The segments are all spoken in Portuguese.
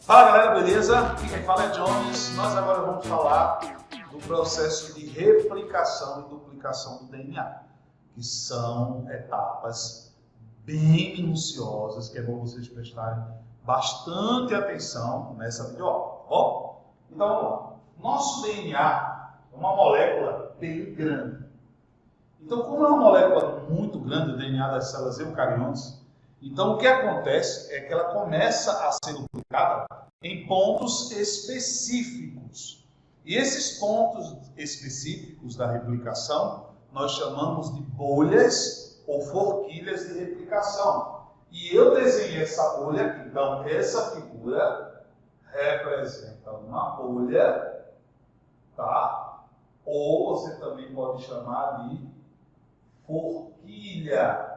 Fala galera, beleza? Aqui quem fala é Jones. Nós agora vamos falar do processo de replicação e duplicação do DNA, que são etapas bem minuciosas, que é bom vocês prestarem bastante atenção nessa videoaula, tá bom? Então vamos lá. Nosso DNA é uma molécula bem grande. Então, como é uma molécula muito grande, o DNA das células eucariontes, então o que acontece é que ela começa a ser duplicada em pontos específicos. E esses pontos específicos da replicação nós chamamos de bolhas ou forquilhas de replicação. E eu desenhei essa bolha aqui. Então, essa figura representa uma bolha, tá? Ou você também pode chamar de forquilha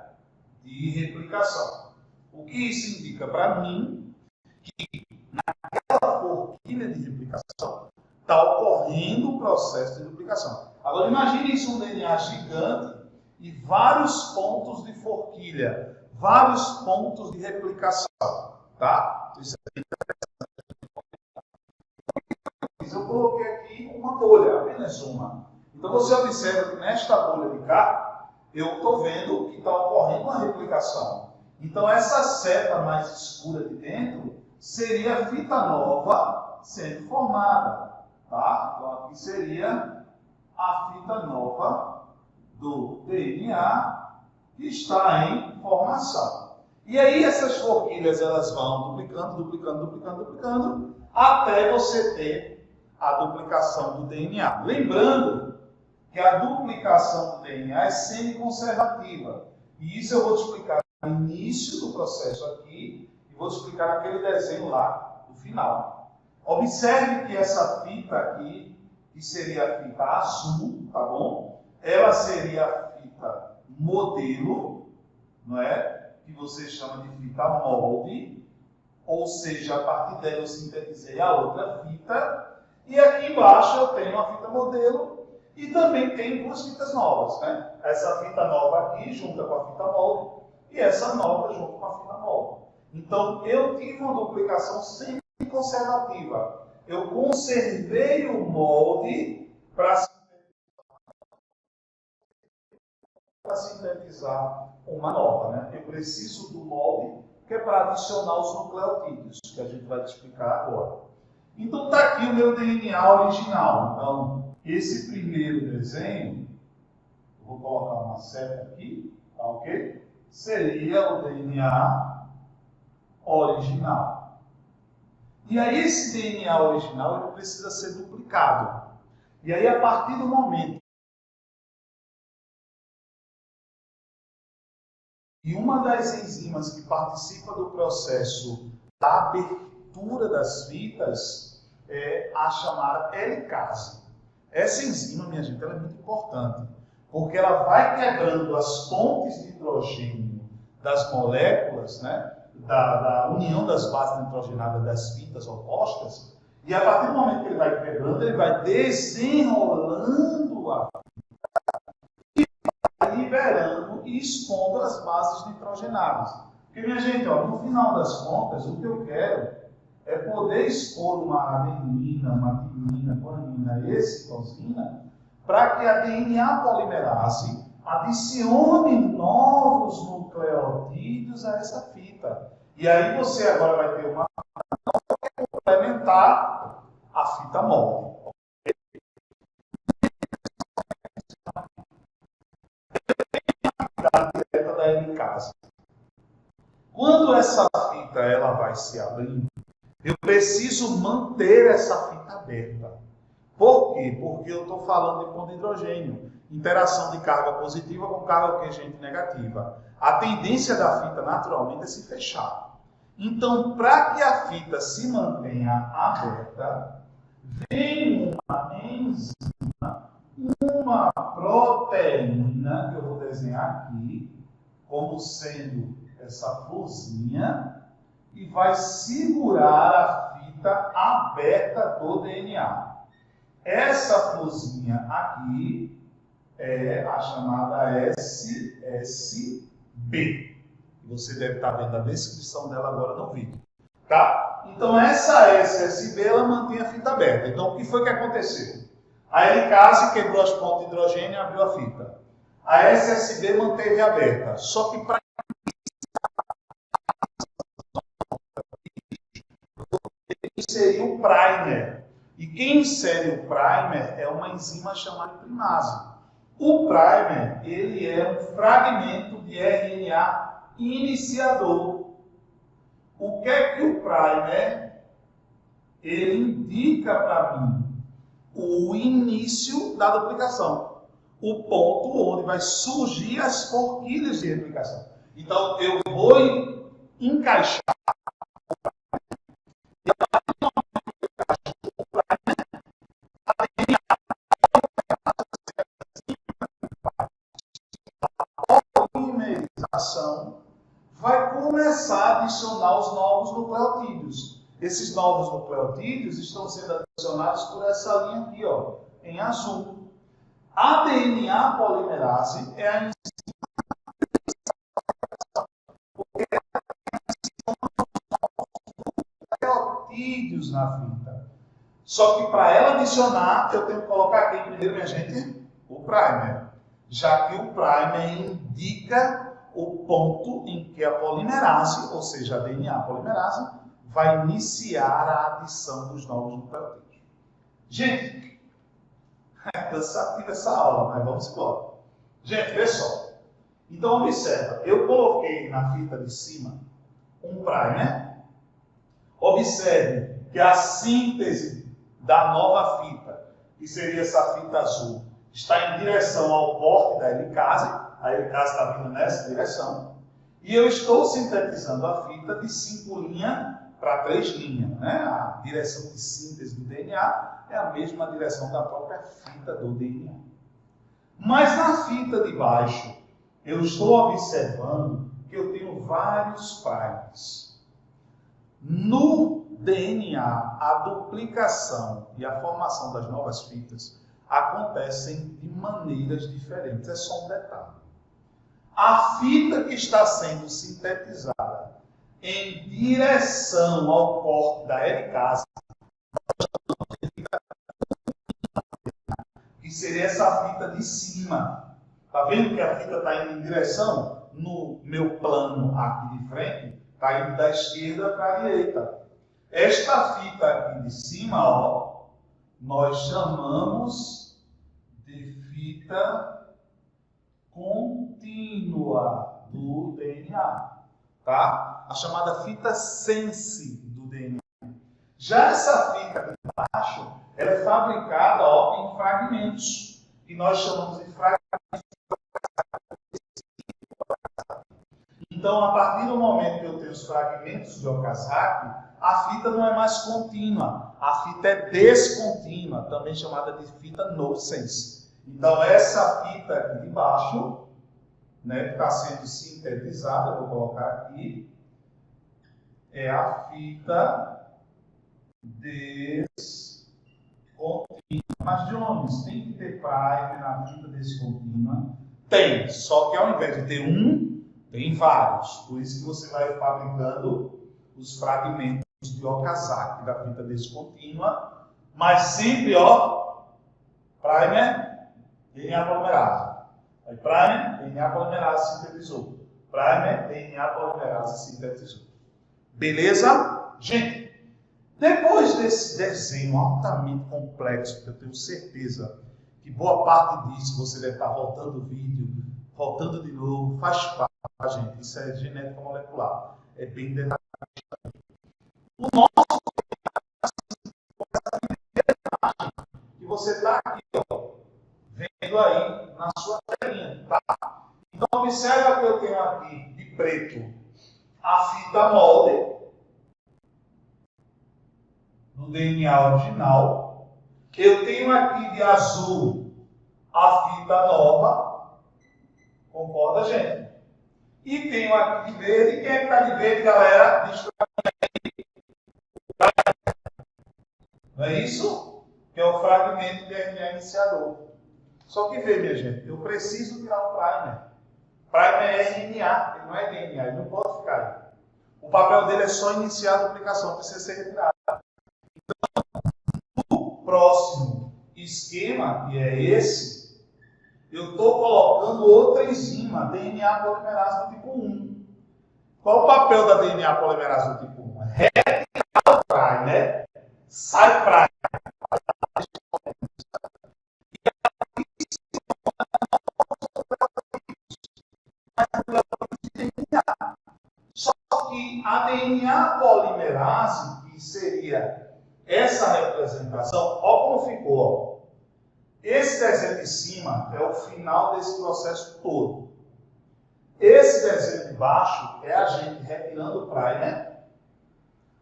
de replicação. O que isso indica para mim? Que naquela forquilha de replicação está ocorrendo o processo de duplicação. Agora imagine isso, um DNA gigante e vários pontos de forquilha, vários pontos de replicação, tá? Isso é interessante. Eu coloquei aqui uma bolha, apenas uma. Então você observa que nesta bolha de cá, eu estou vendo que está ocorrendo uma replicação. Então essa seta mais escura de dentro seria a fita nova sendo formada. Tá? Então aqui seria a fita nova do DNA que está em formação. E aí essas forquilhas elas vão duplicando, até você ter a duplicação do DNA. Lembrando que a duplicação do DNA é semi-conservativa. E isso eu vou te explicar no início do processo aqui e vou te explicar naquele desenho lá no final. Observe que essa fita aqui, que seria a fita azul, tá bom? Ela seria a fita modelo, não é? Que você chama de fita molde, ou seja, a partir dela eu sintetizei a outra fita. E aqui embaixo eu tenho a fita modelo. E também tem duas fitas novas, né? Essa fita nova aqui junta com a fita molde e essa nova junto com a fita molde. Então, eu tive uma duplicação sempre conservativa. Eu conservei o molde para sintetizar uma nova, né? Eu preciso do molde que é para adicionar os nucleotídeos, que a gente vai te explicar agora. Então, está aqui o meu DNA original. Então, esse primeiro desenho, vou colocar uma seta aqui, tá ok? Seria o DNA original. E aí esse DNA original ele precisa ser duplicado. E aí a partir do momento que uma das enzimas que participa do processo da abertura das fitas é a chamada helicase. Essa enzima, minha gente, ela é muito importante, porque ela vai quebrando as pontes de hidrogênio das moléculas, né, da união das bases nitrogenadas das fitas opostas, e a partir do momento que ele vai quebrando, ele vai desenrolando a fita e vai liberando e expondo as bases nitrogenadas. Porque, minha gente, ó, no final das contas, o que eu quero é poder expor uma adenina, uma timina, guanina e citosina para que a DNA polimerase adicione novos nucleotídeos a essa fita. E aí você agora vai ter uma fita que complementar a fita molde. A direta da helicase. Quando essa fita ela vai se abrindo, eu preciso manter essa fita aberta. Por quê? Porque eu estou falando de ponto de hidrogênio. Interação de carga positiva com carga queimante negativa. A tendência da fita, naturalmente, é se fechar. Então, para que a fita se mantenha aberta, vem uma enzima, uma proteína, que eu vou desenhar aqui, como sendo essa florzinha, e vai segurar a fita aberta do DNA. Essa florzinha aqui é a chamada SSB. Você deve estar vendo a descrição dela agora no vídeo. Tá? Então essa SSB ela mantém a fita aberta. Então o que foi que aconteceu? A helicase quebrou as pontas de hidrogênio e abriu a fita. A SSB manteve aberta. Só que para inserir o primer. E quem insere o primer é uma enzima chamada primase. O primer ele é um fragmento de RNA iniciador. O que é que o primer ele indica para mim? O início da duplicação. O ponto onde vai surgir as forquilhas de replicação. Então, eu vou encaixar a polimerização, vai começar a adicionar os novos nucleotídeos. Esses novos nucleotídeos estão sendo adicionados por essa linha aqui, ó, em azul. A DNA polimerase é a nucleotídeos na fita. Só que para ela adicionar, eu tenho que colocar aqui primeiro, minha gente, o primer. Já que o primer indica o ponto em que a polimerase, ou seja, a DNA polimerase, vai iniciar a adição dos novos nucleotídeos. Gente, é cansativa essa aula, mas vamos embora. Gente, vê só. Então, observa. Eu coloquei na fita de cima um primer. Observe que a síntese da nova fita, que seria essa fita azul, está em direção ao corte da helicase. A helicase está vindo nessa direção. E eu estou sintetizando a fita de 5 linhas para 3 linhas. Né? A direção de síntese do DNA é a mesma direção da própria fita do DNA. Mas na fita de baixo, eu estou observando que eu tenho vários primers. No DNA, a duplicação e a formação das novas fitas acontecem de maneiras diferentes. É só um detalhe. A fita que está sendo sintetizada em direção ao corte da helicase, que seria essa fita de cima. Está vendo que a fita está indo em direção? No meu plano aqui de frente, está indo da esquerda para a direita. Esta fita aqui de cima, ó, nós chamamos de fita contínua do DNA. Tá? A chamada fita sense do DNA. Já essa fita aqui embaixo, ela é fabricada, ó, em fragmentos, que nós chamamos de fragmentos. Então, a partir do momento que eu tenho os fragmentos de Okazaki, a fita não é mais contínua, a fita é descontínua, também chamada de fita nonsense. Então, essa fita aqui de baixo, né, que está sendo sintetizada, eu vou colocar aqui, é a fita descontínua. Mas, Jones, tem que ter primer na fita descontínua? Tem, só que ao invés de ter um, tem vários. Por isso que você vai fabricando os fragmentos de Okazaki da fita descontínua, mas sempre, ó, primer, DNA polimerase. Aí, primer, DNA polimerase sintetizou. Primer, DNA polimerase sintetizou. Beleza? Gente, depois desse desenho altamente complexo, que eu tenho certeza que boa parte disso você deve estar voltando o vídeo, voltando de novo, faz parte, gente. Isso é genética molecular. É bem detalhado. O nosso que você está aqui, ó, vendo aí na sua telinha, tá? Então, observa que eu tenho aqui de preto a fita molde no DNA original. Eu tenho aqui de azul a fita nova. Concorda, gente? E tenho aqui de verde. Quem é que está de verde, galera? Diz pra mim. Não é isso? Que é o fragmento de RNA iniciador. Só que vê, minha gente, eu preciso tirar o primer. Primer é RNA, ele não é DNA, ele não pode ficar aí. O papel dele é só iniciar a duplicação, precisa ser retirado. No próximo esquema, que é esse, eu estou colocando outra enzima, DNA polimerase do tipo 1. Qual o papel da DNA polimerase do tipo 1? Retirar o primer, sai primer. Só que a DNA polimerase, que seria essa representação, olha como ficou. Ó. Esse desenho de cima é o final desse processo todo. Esse desenho de baixo é a gente retirando o primer.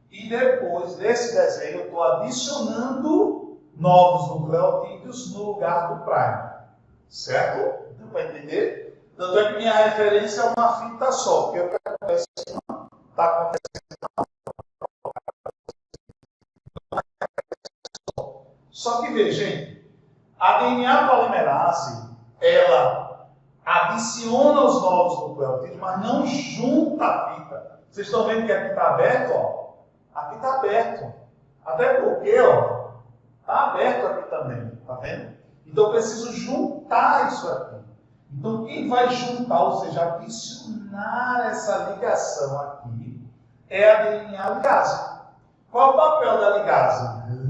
E depois desse desenho eu estou adicionando novos nucleotídeos no lugar do primer. Certo? Deu para entender? Tanto é que minha referência é uma fita só, porque o que acontece não está acontecendo. Só que veja, gente, a DNA polimerase, ela adiciona os novos nucleotídeos, mas não junta a fita. Vocês estão vendo que aqui está aberto? Ó? Aqui está aberto. Até porque está aberto aqui também. Está vendo? Então eu preciso juntar isso aqui. Então, quem vai juntar, ou seja, adicionar essa ligação aqui, é a DNA ligase. Qual é o papel da ligase?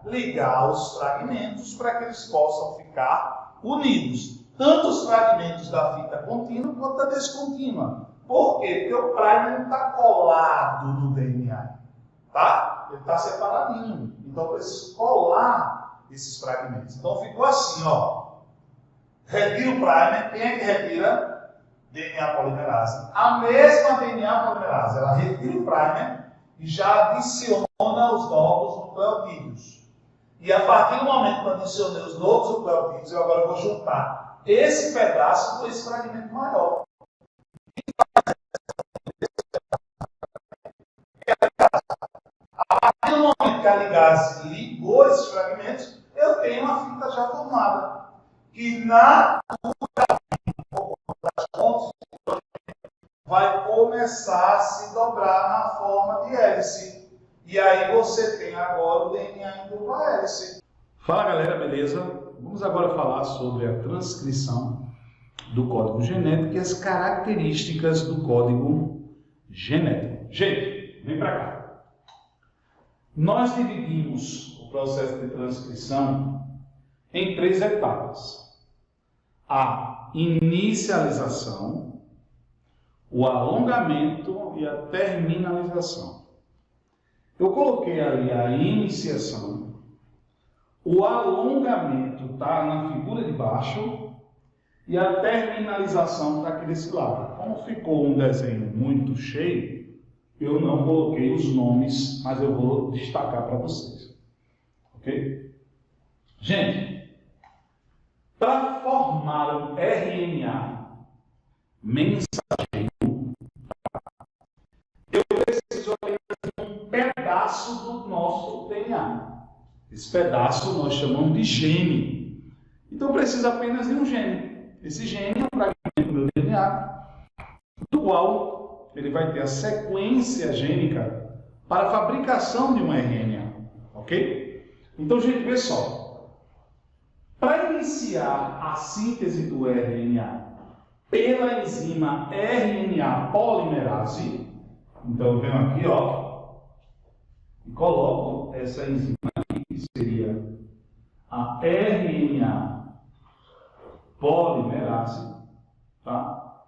Ligar os fragmentos para que eles possam ficar unidos. Tanto os fragmentos da fita contínua quanto da descontínua. Por quê? Porque o primer não está colado no DNA. Tá? Ele está separadinho. Então, eu preciso colar esses fragmentos. Então, ficou assim, ó. Retira o primer, quem é que retira? DNA polimerase. A mesma DNA polimerase, ela retira o primer e já adiciona os novos nucleotídeos. E a partir do momento que eu adicionei os novos nucleotídeos, eu agora vou juntar esse pedaço com esse fragmento maior. A partir do momento que a ligase ligou esses fragmentos, eu tenho uma fita já formada. Que na vai começar a se dobrar na forma de hélice. E aí você tem agora o DNA em dupla hélice. Fala galera, beleza? Vamos agora falar sobre a transcrição do código genético e as características do código genético. Gente, vem para cá. Nós dividimos o processo de transcrição em 3 etapas. A inicialização, o alongamento e a terminalização. Eu coloquei ali a iniciação, o alongamento está na figura de baixo e a terminalização está aqui desse lado. Como ficou um desenho muito cheio, eu não coloquei os nomes, mas eu vou destacar para vocês. Ok? Gente, para formar um RNA mensageiro, eu preciso apenas de um pedaço do nosso DNA. Esse pedaço nós chamamos de gene. Então precisa apenas de um gene. Esse gene é um fragmento do meu DNA, do qual ele vai ter a sequência gênica para a fabricação de um RNA. Ok? Então, gente, vê só. Para iniciar a síntese do RNA pela enzima RNA polimerase, então eu venho aqui, ó, e coloco essa enzima aqui, que seria a RNA polimerase, tá?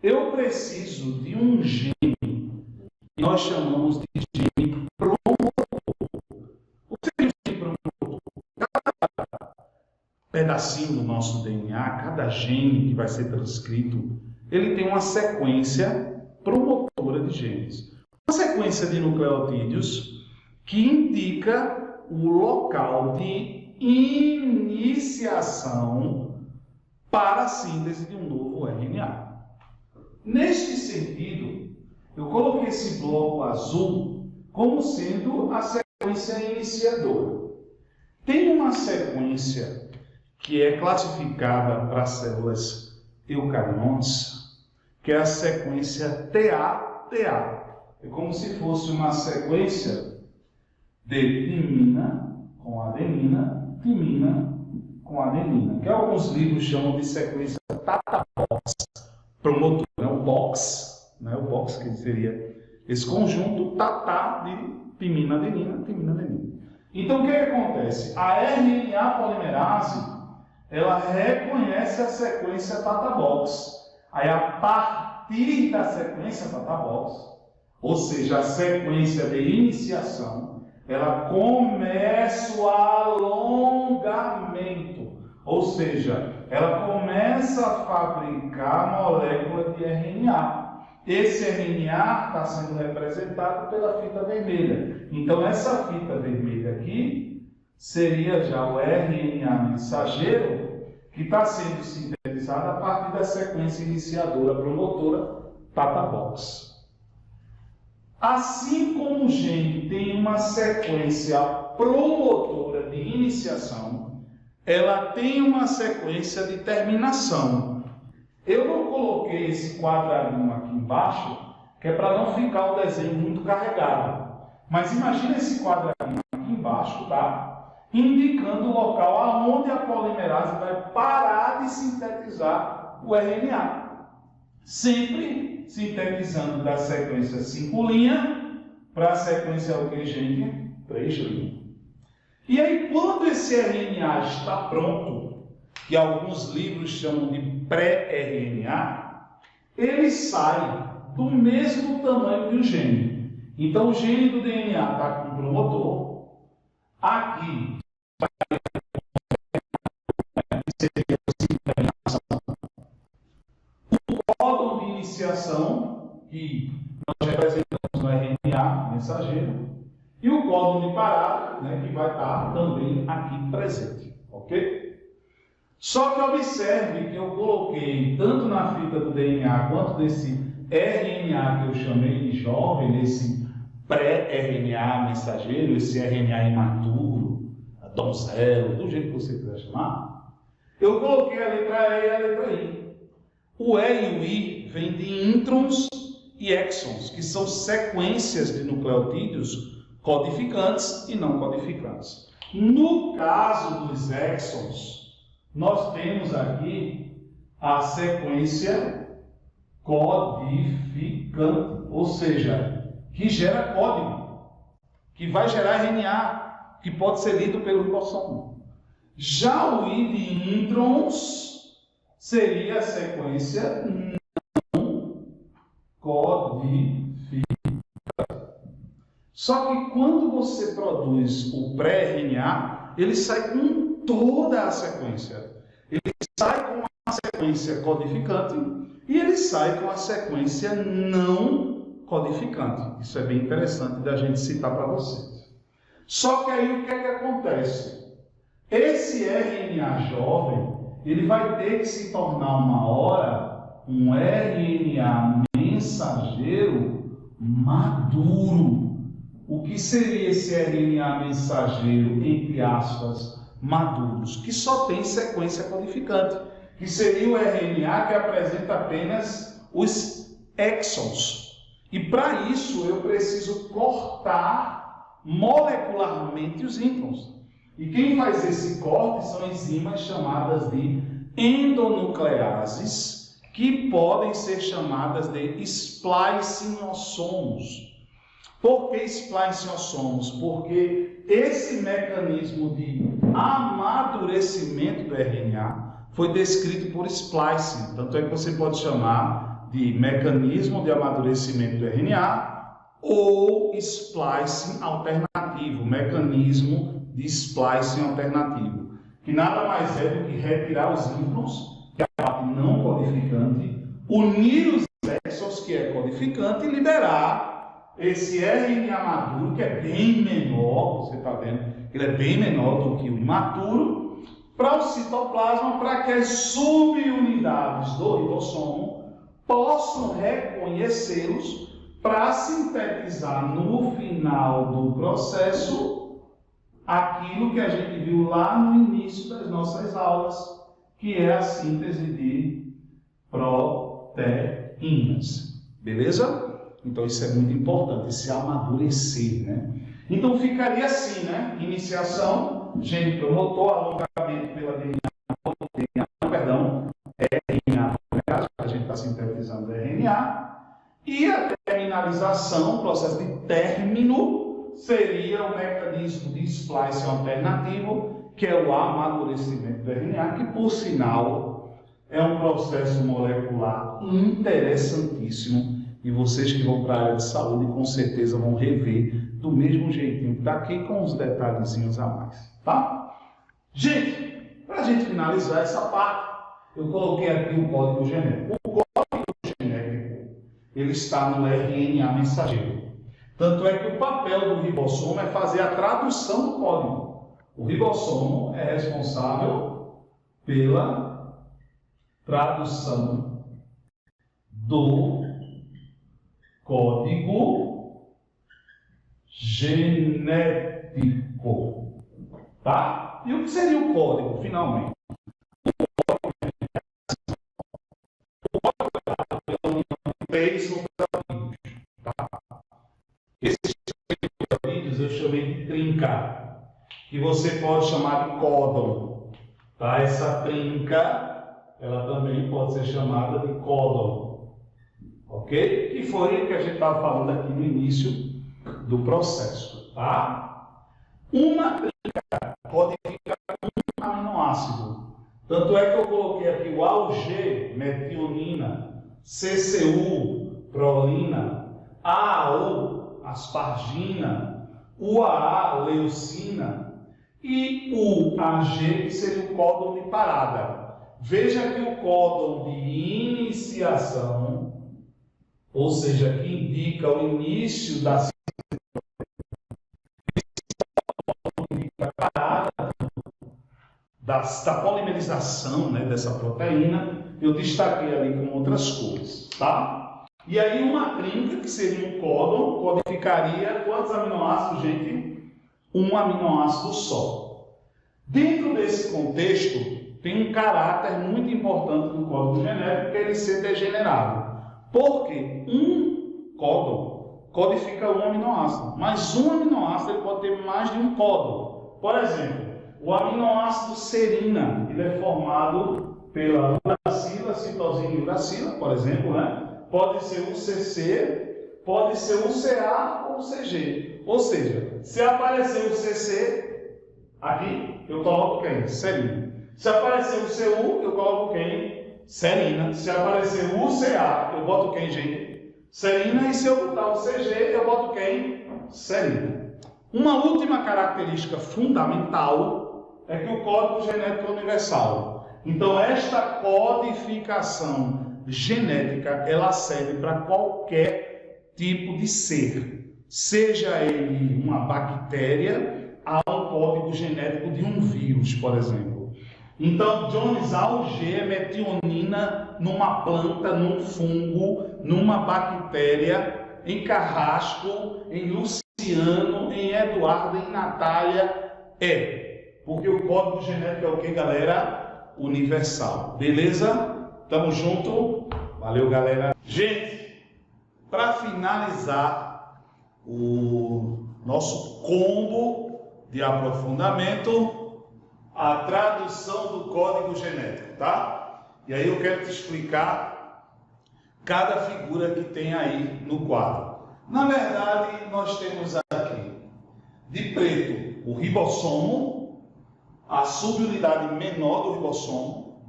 Eu preciso de um gene que nós chamamos de gene promotor. O que é o gene promotor? Pedacinho do nosso DNA, cada gene que vai ser transcrito, ele tem uma sequência promotora de genes. Uma sequência de nucleotídeos que indica o local de iniciação para a síntese de um novo RNA. Neste sentido, eu coloquei esse bloco azul como sendo a sequência iniciadora. Tem uma sequência que é classificada para células eucariontes, que é a sequência TA TA. É como se fosse uma sequência de timina com adenina, timina com adenina, que alguns livros chamam de sequência Tata-Box promotor, né? O box, né? O box que seria esse conjunto Tata de timina, adenina, timina, adenina. Então o que acontece? A RNA polimerase ela reconhece a sequência Tata-Box. Aí a partir da sequência Tata-Box, ou seja, a sequência de iniciação, ela começa o alongamento, ou seja, ela começa a fabricar a molécula de RNA. Esse RNA está sendo representado pela fita vermelha. Então, essa fita vermelha aqui seria já o RNA mensageiro que está sendo sintetizado a partir da sequência iniciadora promotora Tata-Box. Assim como o gene tem uma sequência promotora de iniciação, ela tem uma sequência de terminação. Eu não coloquei esse quadradinho aqui embaixo, que é para não ficar o desenho muito carregado. Mas imagina esse quadradinho aqui embaixo, tá? Indicando o local aonde a polimerase vai parar de sintetizar o RNA. Sempre sintetizando da sequência 5' para a sequência o que, gente? 3'. E aí, quando esse RNA está pronto, que alguns livros chamam de pré-RNA, ele sai do mesmo tamanho que o gene. Então, o gene do DNA está com o promotor. Aqui códon de iniciação, que nós representamos no RNA mensageiro, e o códon de parada, né, que vai estar também aqui presente, ok? Só que observe que eu coloquei, tanto na fita do DNA, quanto desse RNA que eu chamei de jovem, esse pré-RNA mensageiro, esse RNA imaturo, donzelo, do jeito que você quiser chamar, eu coloquei a letra E e a letra I. O E e o I vêm de introns e exons, que são sequências de nucleotídeos codificantes e não codificantes. No caso dos exons, nós temos aqui a sequência codificante, ou seja, que gera código, que vai gerar RNA, que pode ser lido pelo ribossoma. Já o I de introns seria a sequência não codificante. Só que quando você produz o pré-RNA, ele sai com toda a sequência. Ele sai com a sequência codificante e ele sai com a sequência não codificante. Isso é bem interessante da gente citar para vocês. Só que aí o que é que acontece? Esse RNA jovem, ele vai ter que se tornar uma hora um RNA mensageiro maduro. O que seria esse RNA mensageiro, entre aspas, maduros? Que só tem sequência codificante, que seria o RNA que apresenta apenas os exons. E para isso eu preciso cortar molecularmente os introns. E quem faz esse corte são enzimas chamadas de endonucleases, que podem ser chamadas de splicing-ossomos. Por que splicing-ossomos? Porque esse mecanismo de amadurecimento do RNA foi descrito por splicing. Tanto é que você pode chamar de mecanismo de amadurecimento do RNA ou splicing alternativo, mecanismo de splicing alternativo, que nada mais é do que retirar os introns, que é a parte não codificante, unir os exons, que é codificante, e liberar esse RNA maduro, que é bem menor, você está vendo, ele é bem menor do que o imaturo, para o citoplasma, para que as subunidades do ribossomo possam reconhecê-los para sintetizar no final do processo aquilo que a gente viu lá no início das nossas aulas, que é a síntese de proteínas. Beleza? Então isso é muito importante, esse amadurecer, né? Então ficaria assim, né? Iniciação, gene promotor, alongamento pela DNA, perdão, RNA, a gente está sintetizando RNA, e a terminalização, o processo de término, seria o mecanismo de splice alternativo, que é o amadurecimento do RNA, que por sinal é um processo molecular interessantíssimo, e vocês que vão para a área de saúde com certeza vão rever do mesmo jeitinho que está aqui, com uns detalhezinhos a mais, tá? Gente, para a gente finalizar essa parte, eu coloquei aqui o código genético. O código genético, ele está no RNA mensageiro. Tanto é que o papel do ribossomo é fazer a tradução do código. O ribossomo é responsável pela tradução do código genético, tá? E o que seria o código, finalmente? Tá? Esses vídeos eu chamei de trinca, que você pode chamar de códon, tá? Essa trinca, ela também pode ser chamada de códon, ok? Que foi o que a gente estava falando aqui no início do processo, tá? Uma trinca codifica um aminoácido. Tanto é que eu coloquei aqui o AUG, metionina, CCU, prolina, AAU, aspargina, UAA, leucina, e o AG, que seria o códon de parada. Veja que o códon de iniciação, ou seja, que indica o início da da polimerização, né, dessa proteína, eu destaquei ali com outras cores, tá? E aí uma trinca, que seria um códon, codificaria quantos aminoácidos, gente? Um aminoácido só. Dentro desse contexto, tem um caráter muito importante do código genético, que é ele ser degenerado. Porque um códon codifica um aminoácido, mas um aminoácido ele pode ter mais de um códon. Por exemplo, o aminoácido serina, ele é formado pela uracila, citosina e uracila, por exemplo, né? Pode ser o CC, pode ser o CA ou o CG. Ou seja, se aparecer o CC aqui, eu coloco quem? Serina. Se aparecer o CU, eu coloco quem? Serina. Se aparecer o CA, eu boto quem, gente? Serina. E se eu botar o CG, eu boto quem? Serina. Uma última característica fundamental é que o código genético é universal. Então, esta codificação genética, ela serve para qualquer tipo de ser. Seja ele uma bactéria, há um código genético de um vírus, por exemplo. Então, Jones AUG é metionina numa planta, num fungo, numa bactéria, em Carrasco, em Luciano, em Eduardo, em Natália, porque o código genético é o que, galera? Universal. Beleza? Tamo junto? Valeu, galera. Gente, para finalizar o nosso combo de aprofundamento, a tradução do código genético, tá? E aí eu quero te explicar cada figura que tem aí no quadro. Na verdade, nós temos aqui, de preto, o ribossomo, a subunidade menor do ribossomo,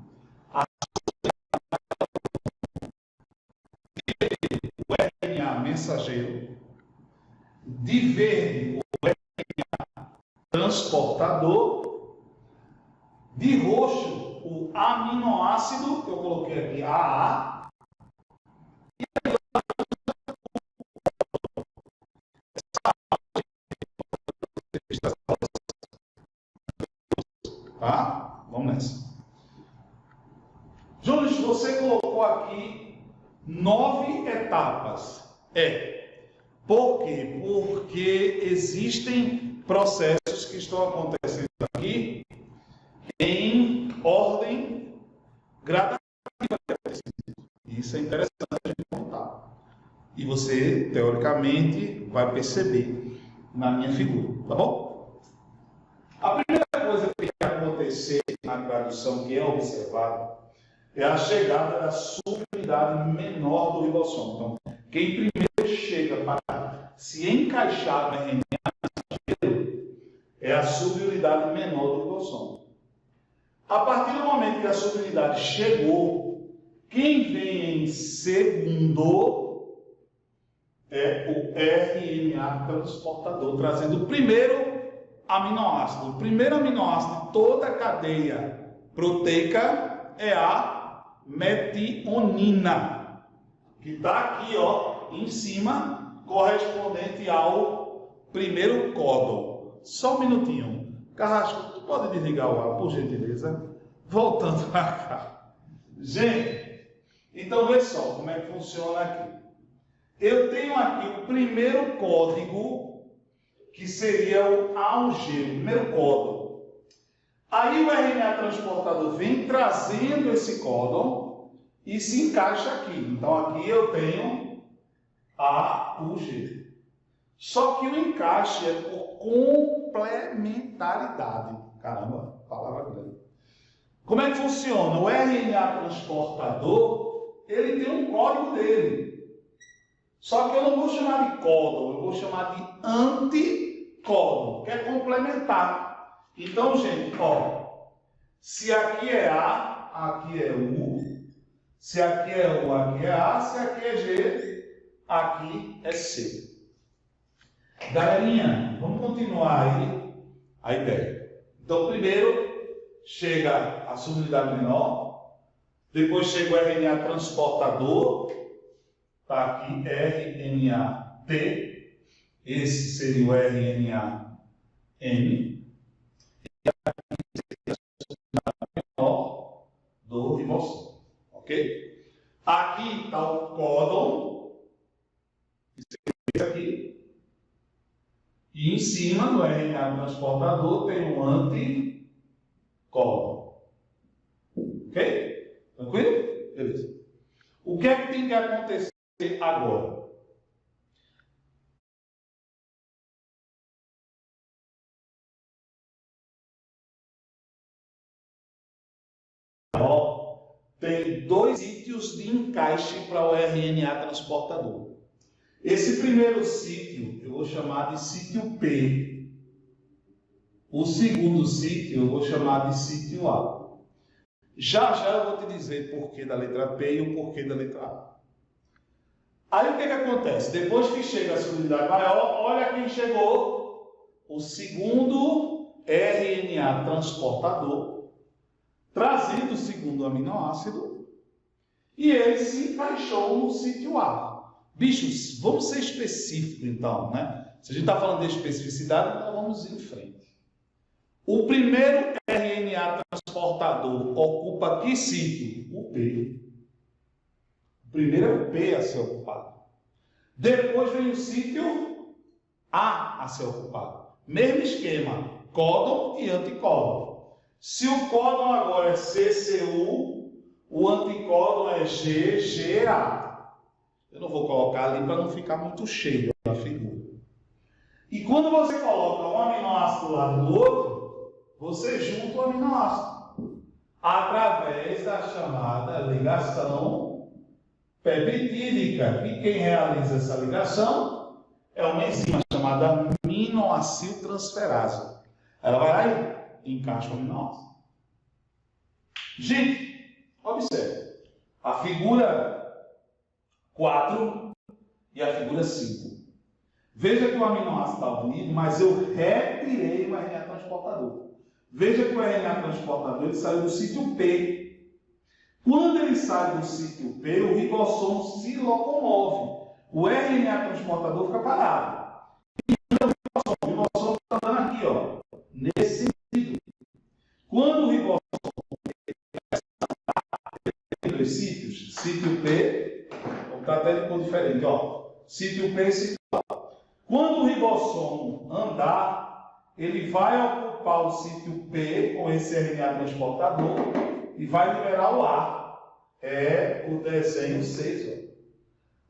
o RNA mensageiro, de verde, o RNA transportador, de roxo, o aminoácido, que eu coloquei aqui, AA, tá? Vamos nessa. Jones, você colocou aqui 9 etapas. Por quê? Porque existem processos que estão acontecendo aqui em ordem gradativa. Isso é interessante a gente contar. E você, teoricamente, vai perceber na minha figura, tá bom? A primeira coisa que tem que acontecer na tradução que é observada é a chegada da subunidade menor do ribossomo. Então, quem primeiro chega para se encaixar no RNA é a subunidade menor do ribossomo. A partir do momento que a subunidade chegou, quem vem em segundo é o RNA transportador, trazendo o primeiro aminoácido. O primeiro aminoácido de toda a cadeia proteica é a metionina, que está aqui, ó, em cima, correspondente ao primeiro códon. Só um minutinho. Carrasco, tu pode desligar o ar, por gentileza? Voltando para cá. Gente, então vê só como é que funciona aqui. Eu tenho aqui o primeiro código, que seria o AUG, o primeiro códon. Aí o RNA transportador vem trazendo esse códon e se encaixa aqui. Então aqui eu tenho AUG. Só que o encaixe é por complementaridade. Caramba, palavra grande. Como é que funciona? O RNA transportador, ele tem um código dele. Só que eu não vou chamar de códon, eu vou chamar de anticódon, que é complementar. Então, gente, ó, se aqui é A, aqui é U. Se aqui é U, aqui é A. Se aqui é G, aqui é C. Galerinha, vamos continuar aí a ideia. Então, primeiro chega a subunidade menor, depois chega o RNA transportador, está aqui RNA-T, esse seria o RNA-M, e aqui seria a subunidade menor do ribossomo, ok? Aqui está o códon, que seria esse aqui. E em cima do RNA transportador tem um anticódon. Ok? Tranquilo? Beleza. O que é que tem que acontecer agora? Tem dois sítios de encaixe para o RNA transportador. Esse primeiro sítio eu vou chamar de sítio P. O segundo sítio eu vou chamar de sítio A. Já já eu vou te dizer o porquê da letra P e o porquê da letra A. Aí o que acontece? Depois que chega a subunidade maior, olha quem chegou. O segundo RNA transportador, trazendo o segundo aminoácido, e ele se encaixou no sítio A. Bichos, vamos ser específicos então, né? Se a gente está falando de especificidade, então vamos em frente. O primeiro RNA transportador ocupa que sítio? O P. O primeiro é o P a ser ocupado. Depois vem o sítio A ser ocupado. Mesmo esquema, códon e anticódon. Se o códon agora é CCU, o anticódon é GGA. Eu não vou colocar ali para não ficar muito cheio a figura. E quando você coloca um aminoácido do lado do outro, você junta o aminoácido através da chamada ligação peptídica. E quem realiza essa ligação é uma enzima chamada aminoaciltransferase. Ela vai lá e encaixa o aminoácido. Gente, observe. A figura 4 e a figura 5. Veja que o aminoácido está unido, mas eu retirei o RNA transportador. Veja que o RNA transportador ele saiu do sítio P. Quando ele sai do sítio P, o ribossomo se locomove. O RNA transportador fica parado. Então, o ribossomo está andando aqui, ó, nesse sentido. Quando o ribossomo tem dois sítios, sítio P, está até de cor diferente, ó, sítio P e sítio A. Quando o ribossomo andar, ele vai ocupar o sítio P com esse RNA transportador e vai liberar o A. É o desenho 6.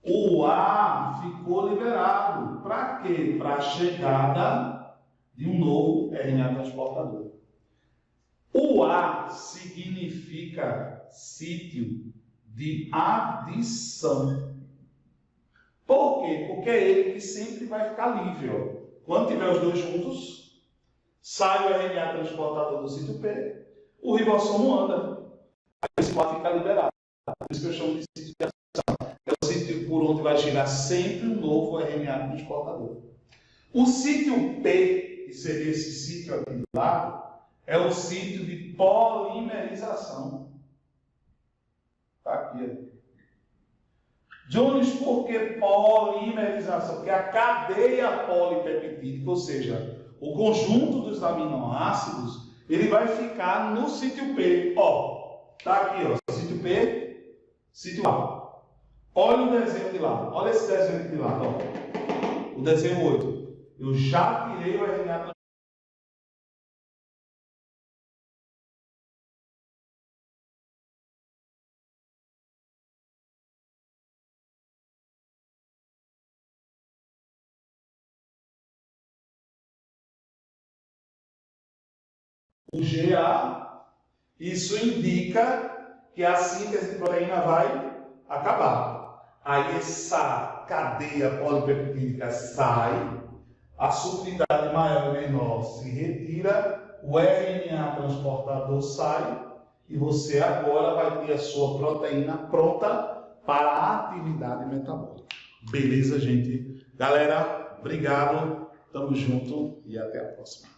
O A ficou liberado. Para quê? Para a chegada de um novo RNA transportador. O A significa sítio de adição. Por quê? Porque é ele que sempre vai ficar livre. Ó. Quando tiver os dois juntos, sai o RNA transportador do sítio P, o ribossomo anda. Aí esse A fica liberado. Por isso que eu chamo de sítio de adição. É o sítio por onde vai girar sempre um novo RNA transportador. O sítio P, que seria esse sítio aqui do lado, é o sítio de polimerização. Está aqui. Jones, por que polimerização? Porque a cadeia polipeptídica, ou seja, o conjunto dos aminoácidos, ele vai ficar no sítio P. Ó, está aqui, ó, sítio P, sítio A. Olha o desenho de lá. Olha esse desenho de lá, ó. O desenho 8. Eu já tirei o RNA. O GA, isso indica que a síntese de proteína vai acabar. Aí essa cadeia polipeptídica sai, a sucridade maior e menor se retira, o RNA transportador sai e você agora vai ter a sua proteína pronta para a atividade metabólica. Beleza, gente? Galera, obrigado, tamo junto e até a próxima.